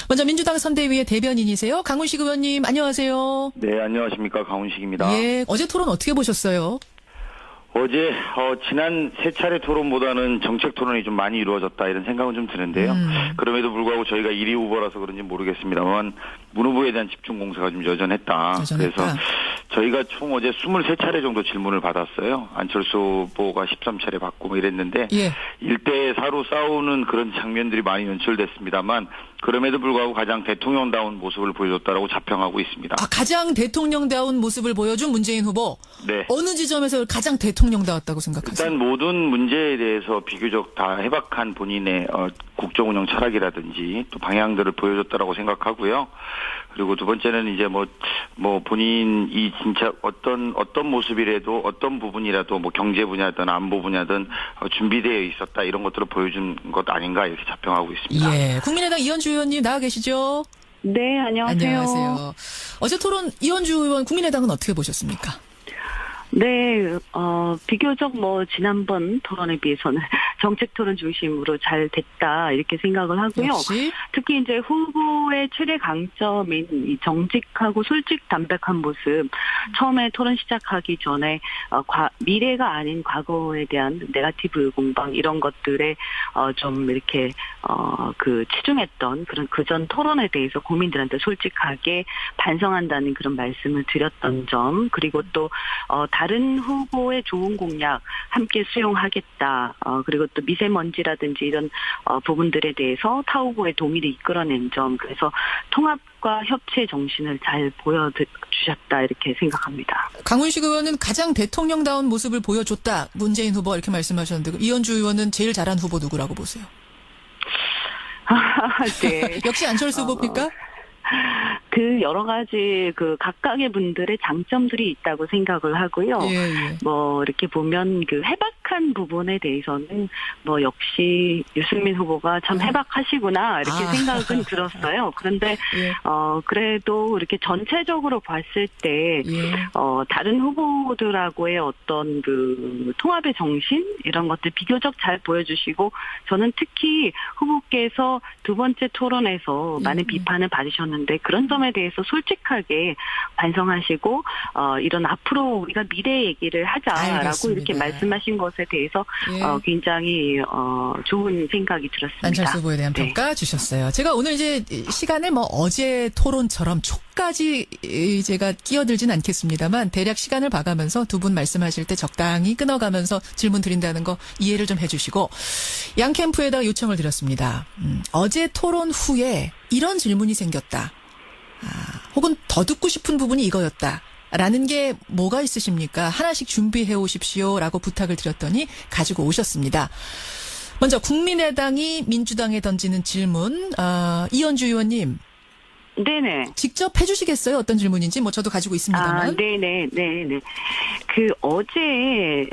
먼저 민주당 선대위의 대변인이세요. 강훈식 의원님 안녕하세요. 네, 안녕하십니까. 강훈식입니다. 예, 어제 토론 어떻게 보셨어요? 어제 지난 세 차례 토론보다는 정책 토론이 좀 많이 이루어졌다 이런 생각은 좀 드는데요. 그럼에도 불구하고 저희가 1위 후보라서 그런지 모르겠습니다만 문 후보에 대한 집중 공세가 좀 여전했다. 그래서 저희가 총 어제 23차례 정도 질문을 받았어요. 안철수 후보가 13차례 받고 뭐 이랬는데 1대 4로 싸우는 그런 장면들이 많이 연출됐습니다만 그럼에도 불구하고 가장 대통령다운 모습을 보여줬다라고 자평하고 있습니다. 가장 대통령다운 모습을 보여준 문재인 후보. 네. 어느 지점에서 가장 대통령다웠다고 생각하세요? 일단 모든 문제에 대해서 비교적 다 해박한 본인의 국정 운영 철학이라든지 또 방향들을 보여줬다라고 생각하고요. 그리고 두 번째는 이제 뭐 본인이 진짜 어떤 모습이라도 어떤 부분이라도 뭐 경제 분야든 안보 분야든 준비되어 있었다 이런 것들을 보여준 것 아닌가 이렇게 자평하고 있습니다. 예, 국민의당 이현주 의원님 나와 계시죠? 네, 안녕하세요. 어제 토론 이현주 의원 국민의당은 어떻게 보셨습니까? 네, 비교적 지난번 토론에 비해서는 정책 토론 중심으로 잘 됐다, 이렇게 생각을 하고요. 역시? 특히 이제 후보의 최대 강점인 이 정직하고 솔직 담백한 모습, 처음에 토론 시작하기 전에, 미래가 아닌 과거에 대한 네거티브 공방, 이런 것들에, 좀 이렇게, 치중했던 그런 그전 토론에 대해서 국민들한테 솔직하게 반성한다는 그런 말씀을 드렸던 점, 그리고 또, 다른 후보의 좋은 공약 함께 수용하겠다. 그리고 또 미세먼지라든지 이런 부분들에 대해서 타 후보의 동의를 이끌어낸 점. 그래서 통합과 협치의 정신을 잘 보여주셨다 이렇게 생각합니다. 강훈식 의원은 가장 대통령다운 모습을 보여줬다. 문재인 후보 이렇게 말씀하셨는데 이현주 의원은 제일 잘한 후보 누구라고 보세요? 네. 역시 안철수 후보입니까? 여러 가지 각각의 분들의 장점들이 있다고 생각을 하고요. 이렇게 보면 해박한 부분에 대해서는 역시 유승민 후보가 참 해박하시구나 이렇게 생각은 들었어요. 그런데 그래도 이렇게 전체적으로 봤을 때 다른 후보들하고의 어떤 통합의 정신 이런 것들 비교적 잘 보여주시고 저는 특히 후보께서 두 번째 토론에서 많은 비판을 받으셨는데 그런 점에 대해서 솔직하게 반성하시고 이런 앞으로 우리가 미래 얘기를 하자라고 알겠습니다. 이렇게 말씀하신 것에 대해서 굉장히 좋은 생각이 들었습니다. 안철수 후보에 대한 평가 주셨어요. 제가 오늘 이제 시간을 어제 토론처럼 촉까지 제가 끼어들진 않겠습니다만 대략 시간을 봐가면서 두 분 말씀하실 때 적당히 끊어가면서 질문 드린다는 거 이해를 좀 해주시고 양 캠프에다가 요청을 드렸습니다. 어제 토론 후에 이런 질문이 생겼다. 혹은 더 듣고 싶은 부분이 이거였다. 라는 게 뭐가 있으십니까? 하나씩 준비해 오십시오라고 부탁을 드렸더니 가지고 오셨습니다. 먼저 국민의당이 민주당에 던지는 질문, 이현주 의원님. 네네. 직접 해주시겠어요? 어떤 질문인지 저도 가지고 있습니다만. 네네. 어제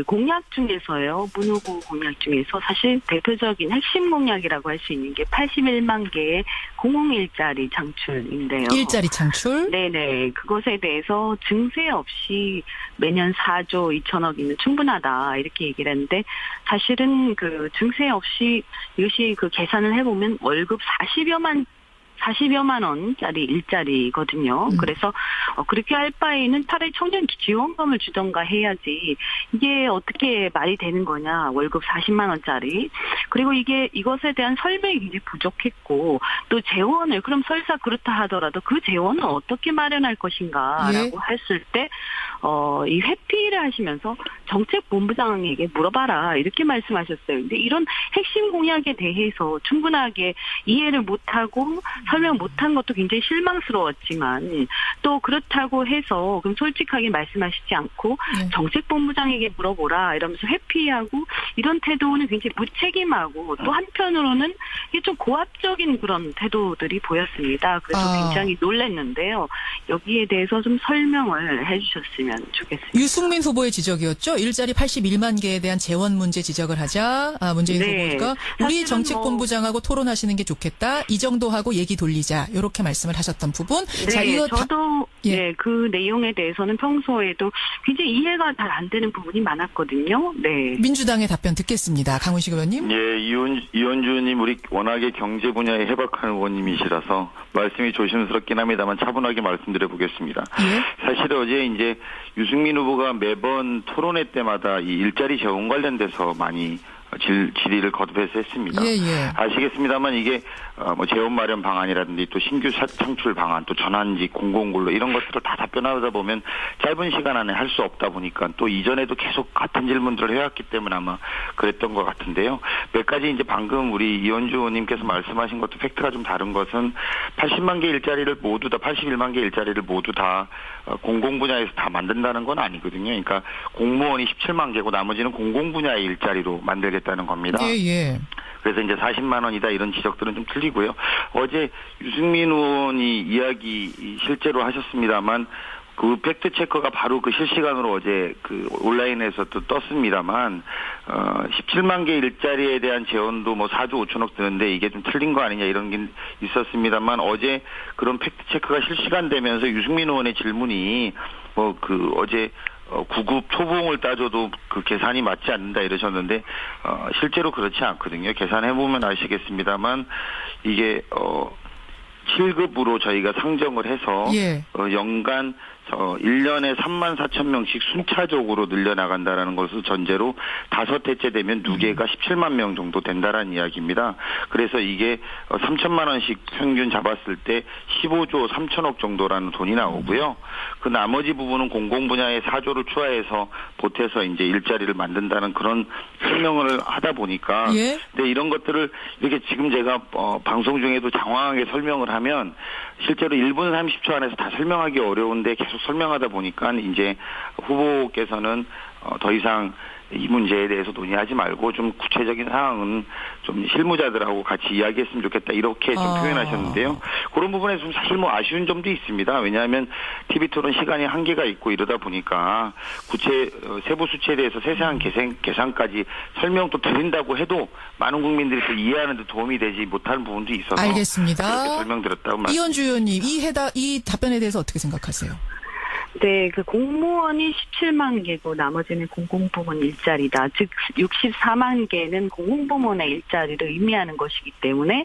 공약 중에서요. 문 후보 공약 중에서 사실 대표적인 핵심 공약이라고 할 수 있는 게 81만 개의 공공일자리 창출인데요. 일자리 창출? 네네. 그것에 대해서 증세 없이 매년 4조 2천억이면 충분하다 이렇게 얘기를 했는데 사실은 증세 없이 이것이 계산을 해보면 월급 40여만 원짜리 일자리거든요. 그래서 그렇게 할 바에는 차라리 청년 지원금을 주던가 해야지 이게 어떻게 말이 되는 거냐. 월급 40만 원짜리. 그리고 이것에 대한 설명이 굉장히 부족했고 또 재원을 그럼 설사 그렇다 하더라도 그 재원은 어떻게 마련할 것인가라고 했을 때 이 회피를 하시면서 정책본부장에게 물어봐라 이렇게 말씀하셨어요. 근데 이런 핵심 공약에 대해서 충분하게 이해를 못하고 설명 못한 것도 굉장히 실망스러웠지만 또 그렇다고 해서 그럼 솔직하게 말씀하시지 않고 정책본부장에게 물어보라 이러면서 회피하고 이런 태도는 굉장히 무책임하고 또 한편으로는 이게 좀 고압적인 그런 태도들이 보였습니다. 그래서 굉장히 놀랐는데요. 여기에 대해서 좀 설명을 해주셨으면 좋겠습니다. 유승민 후보의 지적이었죠. 일자리 81만 개에 대한 재원 문제 지적을 하자. 문재인 후보가 우리 정책본부장하고 토론하시는 게 좋겠다. 이 정도 하고 얘기 돌리자. 이렇게 말씀을 하셨던 부분. 네, 예. 네, 그 내용에 대해서는 평소에도 굉장히 이해가 잘 안 되는 부분이 많았거든요. 네. 민주당의 답변 듣겠습니다. 강훈식 의원님. 예, 이원주 의원님 우리 워낙에 경제 분야에 해박한 의원님이시라서 말씀이 조심스럽긴 합니다만 차분하게 말씀드려 보겠습니다. 예. 사실 어제 이제 유승민 후보가 매번 토론회 때마다 이 일자리 재원 관련돼서 많이 질의를 거듭해서 했습니다. 예, 예. 아시겠습니다만 이게 뭐 재원 마련 방안이라든지 또 신규 창출 방안 또 전환직 공공근로 이런 것들을 다 답변하다 보면 짧은 시간 안에 할 수 없다 보니까 또 이전에도 계속 같은 질문들을 해왔기 때문에 아마 그랬던 것 같은데요. 몇 가지 이제 방금 우리 이원주 의원님께서 말씀하신 것도 팩트가 좀 다른 것은 80만 개 일자리를 모두 다 81만 개 일자리를 모두 다 공공 분야에서 다 만든다는 건 아니거든요. 그러니까 공무원이 17만 개고 나머지는 공공 분야의 일자리로 만들겠다는 겁니다. 예, 예. 그래서 이제 40만 원이다 이런 지적들은 좀 틀리고요. 어제 유승민 의원이 이야기 실제로 하셨습니다만 그 팩트 체커가 바로 그 실시간으로 어제 그 온라인에서 또 떴습니다만 17만 개 일자리에 대한 재원도 뭐 4조 5천억 드는데 이게 좀 틀린 거 아니냐 이런 게 있었습니다만 어제 그런 팩트 체크가 실시간되면서 유승민 의원의 질문이 뭐 그 어제 9급 초봉을 따져도 그 계산이 맞지 않는다 이러셨는데 실제로 그렇지 않거든요. 계산해보면 아시겠습니다만 이게 7급으로 저희가 상정을 해서 예. 연간 1년에 3만 4천 명씩 순차적으로 늘려나간다라는 것을 전제로 5회째 되면 누계가 17만 명 정도 된다라는 이야기입니다. 그래서 이게 3천만 원씩 평균 잡았을 때 15조 3천억 정도라는 돈이 나오고요. 그 나머지 부분은 공공 분야에 4조를 추가해서 보태서 이제 일자리를 만든다는 그런 설명을 하다 보니까 예. 근데 이런 것들을 이렇게 지금 제가 방송 중에도 장황하게 설명을 하면 실제로 1분 30초 안에서 다 설명하기 어려운데 계속 설명하다 보니까 이제 후보께서는 더 이상 이 문제에 대해서 논의하지 말고 좀 구체적인 사항은 좀 실무자들하고 같이 이야기했으면 좋겠다 이렇게 좀 표현하셨는데요. 그런 부분에 좀 사실 뭐 아쉬운 점도 있습니다. 왜냐하면 TV 토론 시간이 한계가 있고 이러다 보니까 세부 수치에 대해서 세세한 계산까지 설명도 드린다고 해도 많은 국민들이 또 이해하는 데 도움이 되지 못하는 부분도 있어서 알겠습니다. 그렇게 설명드렸다고 말씀드립니다. 이원주 의원님 이 답변에 대해서 어떻게 생각하세요? 네, 그 공무원이 17만 개고 나머지는 공공부문 일자리다. 즉 64만 개는 공공부문의 일자리를 의미하는 것이기 때문에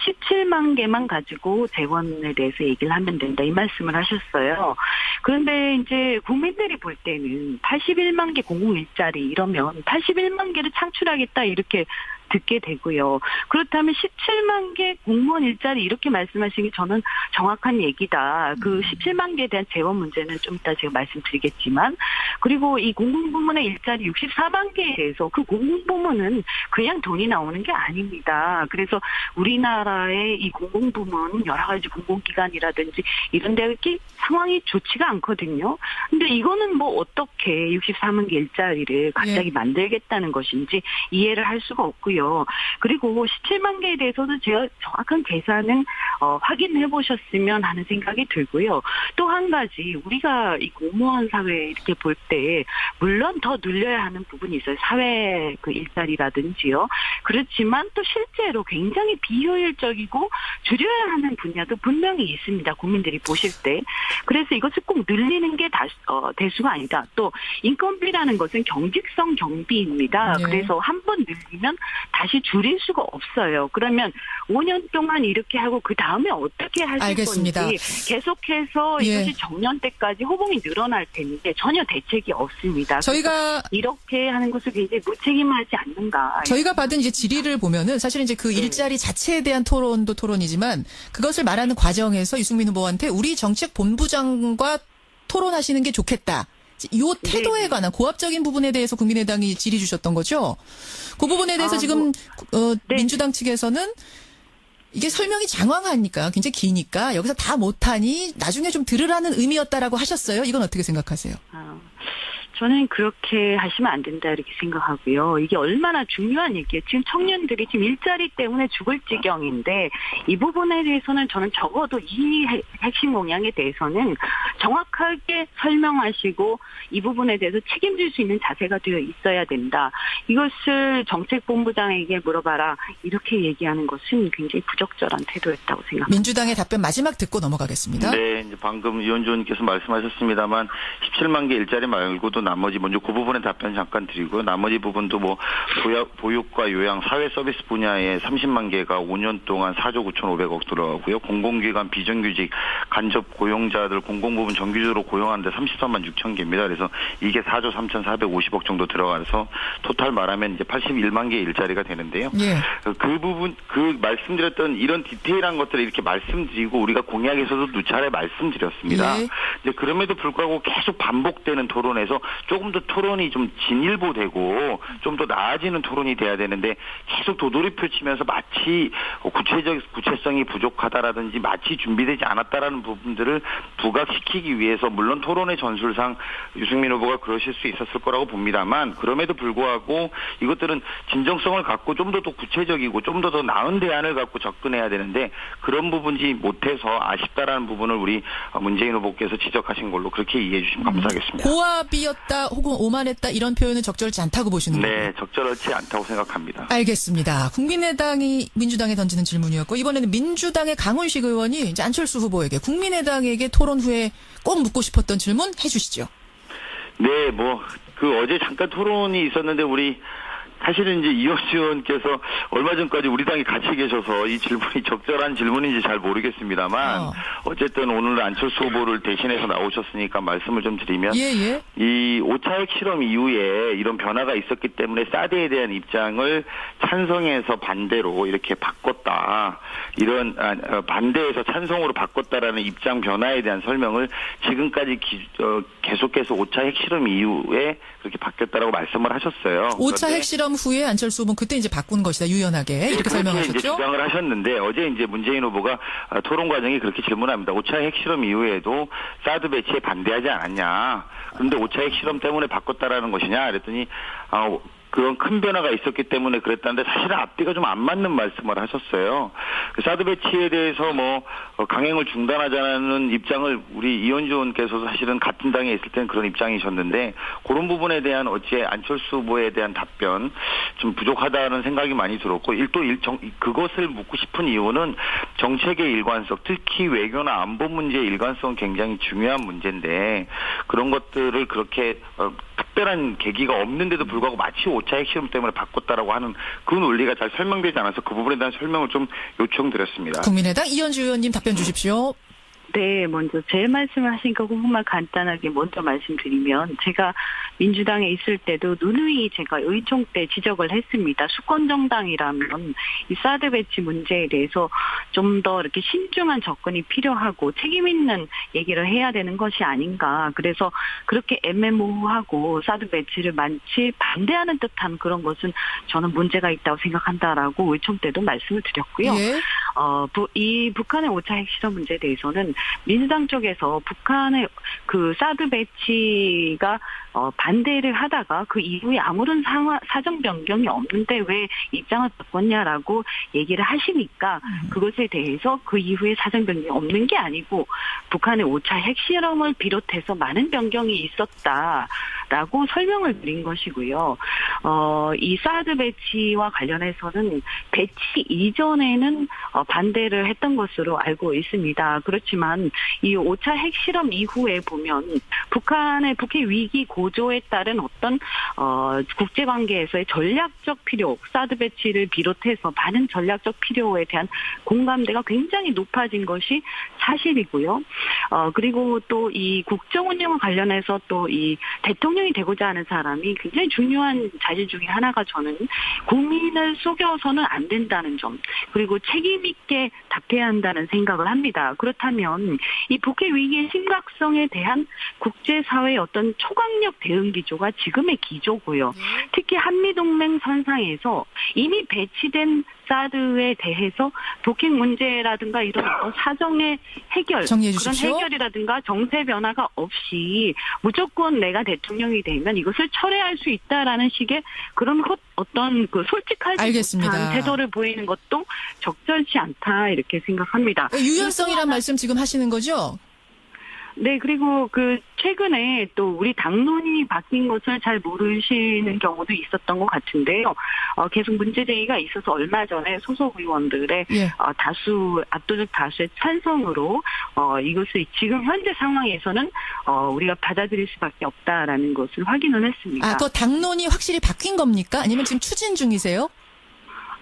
17만 개만 가지고 재원에 대해서 얘기를 하면 된다. 이 말씀을 하셨어요. 그런데 이제 국민들이 볼 때는 81만 개 공공 일자리 이러면 81만 개를 창출하겠다 이렇게 듣게 되고요. 그렇다면 17만 개 공무원 일자리 이렇게 말씀하시기 저는 정확한 얘기다. 그 17만 개에 대한 재원 문제는 좀 이따 제가 말씀드리겠지만 그리고 이 공공부문의 일자리 64만 개에 대해서 그 공공부문은 그냥 돈이 나오는 게 아닙니다. 그래서 우리나라의 이 공공부문 여러 가지 공공기관이라든지 이런 데 상황이 좋지가 않거든요. 근데 이거는 뭐 어떻게 64만 개 일자리를 갑자기 만들겠다는 것인지 이해를 할 수가 없고요. 그리고 17만 개에 대해서도 제가 정확한 계산은 확인해 보셨으면 하는 생각이 들고요. 또 한 가지 우리가 이 공무원 사회 이렇게 볼 때 물론 더 늘려야 하는 부분이 있어요. 사회 그 일자리라든지요. 그렇지만 또 실제로 굉장히 비효율적이고 줄여야 하는 분야도 분명히 있습니다. 국민들이 보실 때. 그래서 이것을 꼭 늘리는 게 대수가 아니다. 또 인건비라는 것은 경직성 경비입니다. 네. 그래서 한 번 늘리면 다시 줄일 수가 없어요. 그러면 5년 동안 이렇게 하고 그 다음에 어떻게 하실 알겠습니다. 건지 계속해서 예. 이것이 정년 때까지 호봉이 늘어날 텐데 전혀 대책이 없습니다. 저희가 이렇게 하는 것을 굉장히 무책임하지 않는가. 저희가 받은 이제 질의를 보면은 사실은 이제 그 일자리 자체에 대한 토론도 토론이지만 그것을 말하는 과정에서 유승민 후보한테 우리 정책본부장과 토론하시는 게 좋겠다. 요 태도에 관한 고압적인 부분에 대해서 국민의당이 질의 주셨던 거죠. 그 부분에 대해서 지금 민주당 측에서는 이게 설명이 장황하니까 굉장히 기니까 여기서 다 못하니 나중에 좀 들으라는 의미였다라고 하셨어요. 이건 어떻게 생각하세요? 저는 그렇게 하시면 안 된다 이렇게 생각하고요. 이게 얼마나 중요한 얘기예요. 지금 청년들이 지금 일자리 때문에 죽을 지경인데 이 부분에 대해서는 저는 적어도 이 핵심 공약에 대해서는 정확하게 설명하시고 이 부분에 대해서 책임질 수 있는 자세가 되어 있어야 된다. 이것을 정책본부장에게 물어봐라. 이렇게 얘기하는 것은 굉장히 부적절한 태도였다고 생각합니다. 민주당의 답변 마지막 듣고 넘어가겠습니다. 네, 이제 방금 위원주 의원님께서 말씀하셨습니다만 17만 개 일자리 말고도 나머지 먼저 그 부분에 답변 잠깐 드리고요. 나머지 부분도 뭐 보육과 요양, 사회 서비스 분야에 30만 개가 5년 동안 4조 9,500억 들어가고요. 공공기관 비정규직 간접 고용자들 공공부문 정규직으로 고용하는데 33만 6천 개입니다. 그래서 이게 4조 3,450억 정도 들어가서 토탈 말하면 이제 81만 개 일자리가 되는데요. 예. 그 부분, 그 말씀드렸던 이런 디테일한 것들을 이렇게 말씀드리고 우리가 공약에서도 누차례 말씀드렸습니다. 예. 이제 그럼에도 불구하고 계속 반복되는 토론에서 조금 더 토론이 좀 진일보되고 좀 더 나아지는 토론이 돼야 되는데 계속 도돌이표 치면서 마치 구체성이 부족하다라든지 마치 준비되지 않았다라는 부분들을 부각시키기 위해서 물론 토론의 전술상 유승민 후보가 그러실 수 있었을 거라고 봅니다만 그럼에도 불구하고 이것들은 진정성을 갖고 좀 더 구체적이고 좀 더 나은 대안을 갖고 접근해야 되는데 그런 부분이 못해서 아쉽다라는 부분을 우리 문재인 후보께서 지적하신 걸로 그렇게 이해해 주시면 감사하겠습니다. 고압이었다 혹은 오만했다 이런 표현은 적절치 않다고 보시는 거예요? 네, 적절하지 않다고 생각합니다. 알겠습니다. 국민의당이 민주당에 던지는 질문이었고 이번에는 민주당의 강훈식 의원이 이제 안철수 후보에게 국민의당에게 토론 후에 꼭 묻고 싶었던 질문 해주시죠. 네, 그 어제 잠깐 토론이 있었는데 사실은 이제 이현주 의원께서 얼마 전까지 우리 당에 같이 계셔서 이 질문이 적절한 질문인지 잘 모르겠습니다만 어쨌든 오늘 안철수 후보를 대신해서 나오셨으니까 말씀을 좀 드리면 예. 이 5차 핵실험 이후에 이런 변화가 있었기 때문에 사드에 대한 입장을 찬성해서 반대로 이렇게 바꿨다. 이런 반대에서 찬성으로 바꿨다라는 입장 변화에 대한 설명을 지금까지 계속해서 5차 핵실험 이후에 그렇게 바뀌었다라고 말씀을 하셨어요. 5차 핵실험 후에 안철수 후보는 그때 이제 바꾼 것이다 유연하게 이렇게 설명하셨죠. 이제 주장을 하셨는데 어제 이제 문재인 후보가 토론 과정에 그렇게 질문합니다. 5차 핵실험 이후에도 사드 배치에 반대하지 않았냐. 그런데 5차 핵실험 때문에 바꿨다라는 것이냐. 그랬더니 그런 큰 변화가 있었기 때문에 그랬다는데 사실은 앞뒤가 좀 안 맞는 말씀을 하셨어요. 사드 배치에 대해서 강행을 중단하자는 입장을 우리 이현주 의원께서 사실은 같은 당에 있을 때는 그런 입장이셨는데 그런 부분에 대한 어찌 안철수 후보에 대한 답변 좀 부족하다는 생각이 많이 들었고 그것을 묻고 싶은 이유는 정책의 일관성, 특히 외교나 안보 문제의 일관성 굉장히 중요한 문제인데 그런 것들을 그렇게 특별한 계기가 없는데도 불구하고 마치 5차 핵실험 때문에 바꿨다라고 하는 그 논리가 잘 설명되지 않아서 그 부분에 대한 설명을 좀 요청드렸습니다. 국민의당 이현주 의원님 답변 주십시오. 네, 먼저 제 말씀을 하신 거 조금만 간단하게 먼저 말씀드리면 제가 민주당에 있을 때도 누누이 제가 의총 때 지적을 했습니다. 수권정당이라면 이 사드 배치 문제에 대해서 좀 더 이렇게 신중한 접근이 필요하고 책임 있는 얘기를 해야 되는 것이 아닌가. 그래서 그렇게 애매모호하고 사드 배치를 많이 반대하는 듯한 그런 것은 저는 문제가 있다고 생각한다라고 의총 때도 말씀을 드렸고요. 예. 이 북한의 5차 핵실험 문제에 대해서는 민주당 쪽에서 북한의 그 사드 배치가 반대를 하다가 그 이후에 아무런 사정 변경이 없는데 왜 입장을 바꿨냐라고 얘기를 하시니까 그것에 대해서 그 이후에 사정 변경이 없는 게 아니고 북한의 5차 핵실험을 비롯해서 많은 변경이 있었다라고 설명을 드린 것이고요. 이 사드 배치와 관련해서는 배치 이전에는 반대를 했던 것으로 알고 있습니다. 그렇지만 이 5차 핵실험 이후에 보면 북한의 북핵 위기 고조에 따른 어떤 국제관계에서의 전략적 필요, 사드 배치를 비롯해서 많은 전략적 필요에 대한 공감대가 굉장히 높아진 것이 사실이고요. 그리고 또 이 국정 운영과 관련해서 또 이 대통령이 되고자 하는 사람이 굉장히 중요한 자질 중에 하나가 저는 국민을 속여서는 안 된다는 점, 그리고 책임 있게 답해야 한다는 생각을 합니다. 그렇다면 이 북핵 위기의 심각성에 대한 국제사회의 어떤 초강력 대응 기조가 지금의 기조고요. 특히 한미동맹 선상에서 이미 배치된 사드에 대해서 북핵 문제라든가 이런 어떤 사정의 해결, 정리해 그런 주십시오. 해결이라든가 정세 변화가 없이 무조건 내가 대통령이 증명이 되면 이것을 철회할 수 있다라는 식의 그런 어떤 그 솔직하지 알겠습니다. 못한 태도를 보이는 것도 적절치 않다 이렇게 생각합니다. 유연성이란 말씀 지금 하시는 거죠? 네, 그리고 최근에 또 우리 당론이 바뀐 것을 잘 모르시는 경우도 있었던 것 같은데요. 계속 문제제기가 있어서 얼마 전에 소속 의원들의 예. 압도적 다수의 찬성으로, 이것을 지금 현재 상황에서는, 우리가 받아들일 수밖에 없다라는 것을 확인을 했습니다. 그 당론이 확실히 바뀐 겁니까? 아니면 지금 추진 중이세요?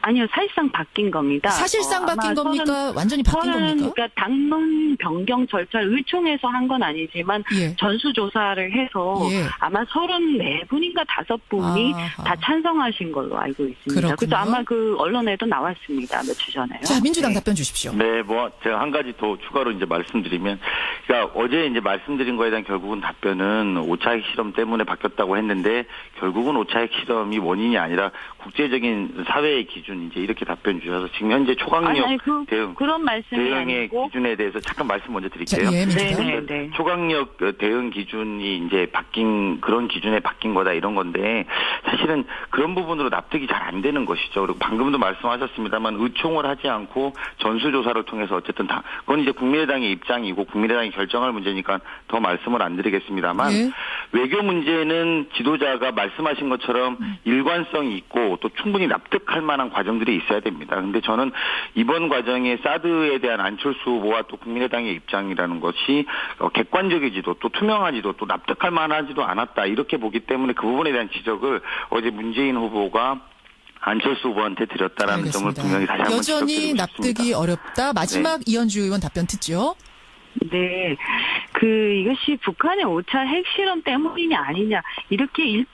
아니요, 사실상 바뀐 겁니다. 사실상 바뀐 겁니까? 완전히 바뀐 겁니까? 그러니까 당론 변경 절차를 의총해서 한 건 아니지만 예. 전수조사를 해서 예. 아마 34분인가 5분이 다 찬성하신 걸로 알고 있습니다. 그렇군요. 그래서 아마 언론에도 나왔습니다. 며칠 전에요. 자, 민주당 네. 답변 주십시오. 네, 제가 한 가지 더 추가로 이제 말씀드리면, 그러니까 어제 이제 말씀드린 거에 대한 결국은 답변은 5차 핵실험 때문에 바뀌었다고 했는데, 결국은 5차 핵실험이 원인이 아니라 국제적인 사회의 기준, 이제 이렇게 답변 주셔서 지금 현재 초강력 대응, 그런 말씀이 대응의 아니고 기준에 대해서 잠깐 말씀 먼저 드릴게요. 자, 예, 민주당. 네. 초강력 대응 기준이 이제 그런 기준에 바뀐 거다 이런 건데, 사실은 그런 부분으로 납득이 잘 안 되는 것이죠. 그리고 방금도 말씀하셨습니다만 의총을 하지 않고 전수조사를 통해서 어쨌든 그건 이제 국민의당의 입장이고 국민의당이 결정할 문제니까 더 말씀을 안 드리겠습니다만, 예. 외교 문제는 지도자가 말씀하신 것처럼 일관성이 있고 또 충분히 납득할 만한 과정들이 있어야 됩니다. 근데 저는 이번 과정에 사드에 대한 안철수 후보와 또 국민의당의 입장이라는 것이 객관적이지도 또 투명하지도 또 납득할 만하지도 않았다 이렇게 보기 때문에 그 부분에 대한 지적을 어제 문재인 후보가 안철수 후보한테 드렸다라는 점을 분명히 다시 한번 여전히 지적드리고 납득이 싶습니다. 어렵다. 마지막 네. 이현주 의원 답변 듣죠. 네. 이것이 북한의 5차 핵실험 때문이냐 아니냐 이렇게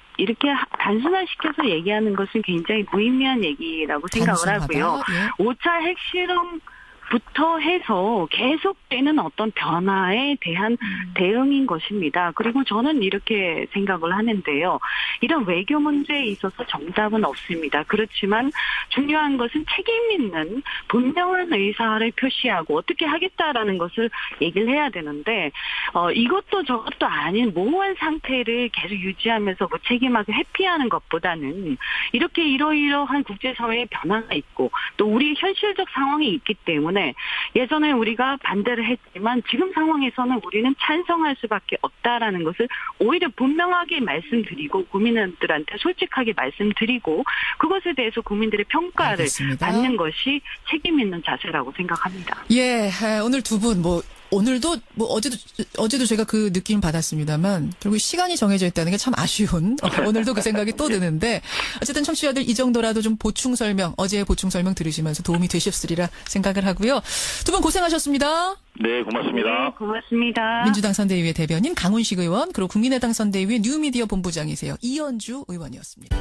단순화시켜서 얘기하는 것은 굉장히 무의미한 얘기라고 생각을 단순하다. 하고요. 예. 5차 핵실험부터 해서 계속되는 어떤 변화에 대한 대응인 것입니다. 그리고 저는 이렇게 생각을 하는데요. 이런 외교 문제에 있어서 정답은 없습니다. 그렇지만 중요한 것은 책임 있는 분명한 의사를 표시하고 어떻게 하겠다라는 것을 얘기를 해야 되는데, 이것도 저것도 아닌 모호한 상태를 계속 유지하면서 무책임하게 회피하는 것보다는 이렇게 이러이러한 국제사회의 변화가 있고 또 우리 현실적 상황이 있기 때문에 예전에 우리가 반대를 했지만 지금 상황에서는 우리는 찬성할 수밖에 없다라는 것을 오히려 분명하게 말씀드리고 국민들한테 솔직하게 말씀드리고 그것에 대해서 국민들의 평가를 알겠습니다. 받는 것이 책임 있는 자세라고 생각합니다. 예, 오늘 두 분 오늘도 어제도 제가 그 느낌 받았습니다만 결국 시간이 정해져 있다는 게 참 아쉬운 오늘도 그 생각이 또 드는데 어쨌든 청취자들 이 정도라도 좀 어제의 보충 설명 들으시면서 도움이 되셨으리라 생각을 하고요. 두 분 고생하셨습니다. 네, 고맙습니다. 네, 고맙습니다. 민주당 선대위의 대변인 강훈식 의원 그리고 국민의당 선대위의 뉴미디어 본부장이세요. 이현주 의원이었습니다.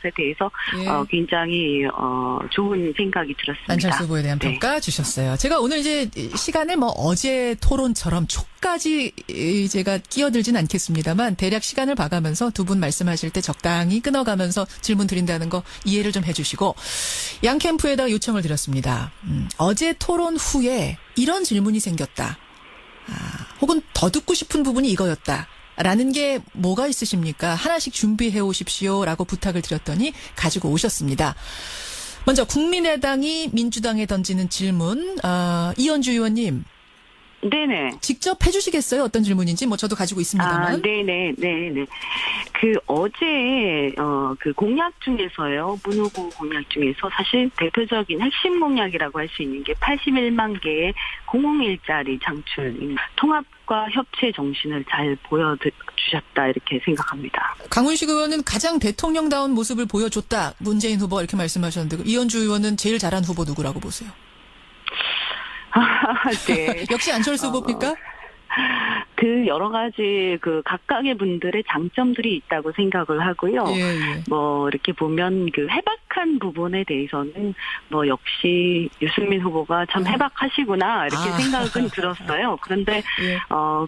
에 대해서 예. 굉장히 좋은 생각이 들었습니다. 안철수 후보에 대한 네. 평가 주셨어요. 제가 오늘 이제 시간을 어제 토론처럼 촉까지 제가 끼어들진 않겠습니다만 대략 시간을 봐가면서 두 분 말씀하실 때 적당히 끊어가면서 질문 드린다는 거 이해를 좀 해주시고 양 캠프에다 요청을 드렸습니다. 어제 토론 후에 이런 질문이 생겼다. 혹은 더 듣고 싶은 부분이 이거였다. 라는 게 뭐가 있으십니까? 하나씩 준비해 오십시오라고 부탁을 드렸더니 가지고 오셨습니다. 먼저 국민의당이 민주당에 던지는 질문, 이현주 의원님. 네네. 직접 해주시겠어요? 어떤 질문인지 저도 가지고 있습니다만. 네네. 어제 공약 중에서요, 문 후보 공약 중에서 사실 대표적인 핵심 공약이라고 할 수 있는 게 81만 개의 공공일자리 창출, 통합과 협치의 정신을 잘 보여주셨다 이렇게 생각합니다. 강훈식 의원은 가장 대통령다운 모습을 보여줬다. 문재인 후보 이렇게 말씀하셨는데 이현주 의원은 제일 잘한 후보 누구라고 보세요? 네. 역시 안철수 후보입니까? 그 여러 가지 그 각각의 분들의 장점들이 있다고 생각을 하고요. 예. 뭐 이렇게 보면 그 해박한 부분에 대해서는 뭐 역시 유승민 후보가 참 해박하시구나 이렇게 생각은 들었어요. 그런데 예.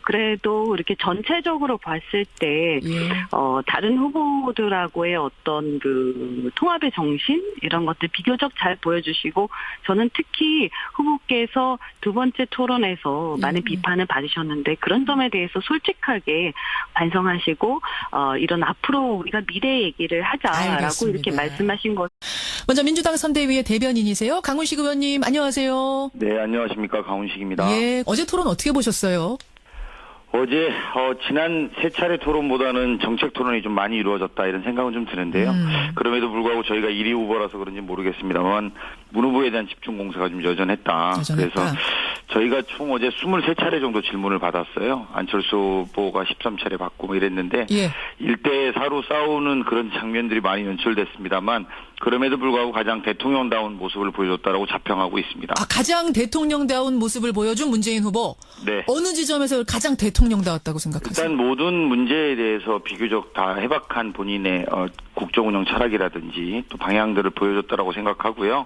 그래도 이렇게 전체적으로 봤을 때 예. 다른 후보들하고의 어떤 그 통합의 정신 이런 것들 비교적 잘 보여주시고 저는 특히 후보께서 두 번째 토론에서 많은 비판을 받으셨는데 그런 점에 대해서 솔직하게 반성하시고 이런 앞으로 우리가 미래 얘기를 하자라고 알겠습니다. 이렇게 말씀하신 것. 먼저 민주당 선대위의 대변인이세요. 강훈식 의원님 안녕하세요. 네, 안녕하십니까. 강훈식입니다. 예. 어제 토론 어떻게 보셨어요? 어제 지난 세 차례 토론보다는 정책 토론이 좀 많이 이루어졌다 이런 생각은 좀 드는데요. 그럼에도 불구하고 저희가 1위 후보라서 그런지 모르겠습니다만 문 후보에 대한 집중 공세가 좀 여전했다. 그래서 저희가 총 어제 23차례 정도 질문을 받았어요. 안철수 후보가 13차례 받고 뭐 이랬는데 예. 1대4로 싸우는 그런 장면들이 많이 연출됐습니다만 그럼에도 불구하고 가장 대통령다운 모습을 보여줬다라고 자평하고 있습니다. 가장 대통령다운 모습을 보여준 문재인 후보. 네. 어느 지점에서 가장 대통령다웠다고 생각하세요? 일단 모든 문제에 대해서 비교적 다 해박한 본인의 국정운영 철학이라든지 또 방향들을 보여줬다라고 생각하고요.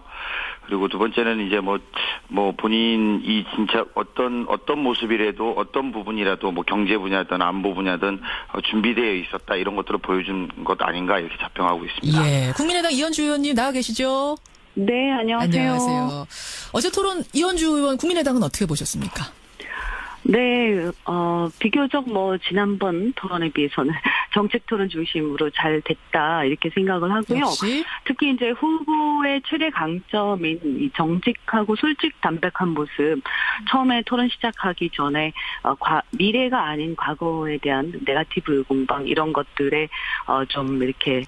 그리고 두 번째는 이제 뭐 본인이 진짜 어떤 모습이라도 어떤 부분이라도 뭐 경제 분야든 안보 분야든 준비되어 있었다 이런 것들을 보여준 것 아닌가 이렇게 자평하고 있습니다. 예. 국민의당 이현주 의원님 나와 계시죠? 네, 안녕하세요. 어제 토론 이현주 의원 국민의당은 어떻게 보셨습니까? 네, 비교적 뭐 지난번 토론에 비해서는 정책 토론 중심으로 잘 됐다 이렇게 생각을 하고요. 역시? 특히 이제 후보의 최대 강점인 이 정직하고 솔직 담백한 모습, 처음에 토론 시작하기 전에 미래가 아닌 과거에 대한 네거티브 공방 이런 것들에 좀 이렇게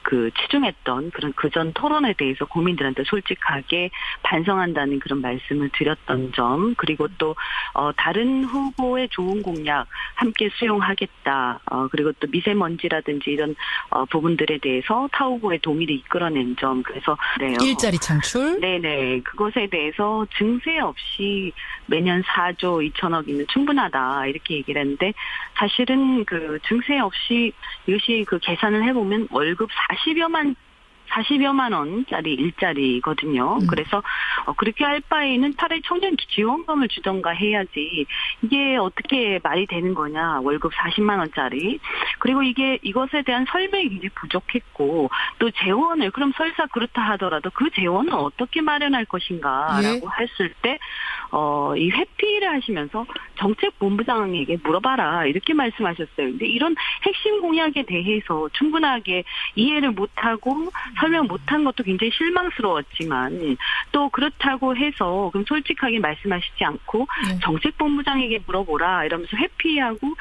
그 치중했던 그런 그전 토론에 대해서 국민들한테 솔직하게 반성한다는 그런 말씀을 드렸던 점, 그리고 또 다른 후보의 좋은 공약 함께 수용하겠다. 그리고 또 미세먼지라든지 이런 부분들에 대해서 타 후보의 동의를 이끌어낸 점. 그래서 일자리 창출. 네네. 그것에 대해서 증세 없이 매년 4조 2천억이면 충분하다 이렇게 얘기를 했는데 사실은 그 증세 없이 이것이 그 계산을 해보면 월급 40여만 원짜리 일자리거든요. 그래서 그렇게 할 바에는 차라리 청년 지원금을 주던가 해야지 이게 어떻게 말이 되는 거냐. 월급 40만 원짜리. 그리고 이것에 대한 설명이 굉장히 부족했고 또 재원을 그럼 설사 그렇다 하더라도 그 재원은 어떻게 마련할 것인가라고 했을 때 이 회피를 하시면서 정책본부장에게 물어봐라 이렇게 말씀하셨어요. 근데 이런 핵심 공약에 대해서 충분하게 이해를 못하고 설명 못한 것도 굉장히 실망스러웠지만 또 그렇다고 해서 그럼 솔직하게 말씀하시지 않고 정책본부장에게 물어보라 이러면서 회피하고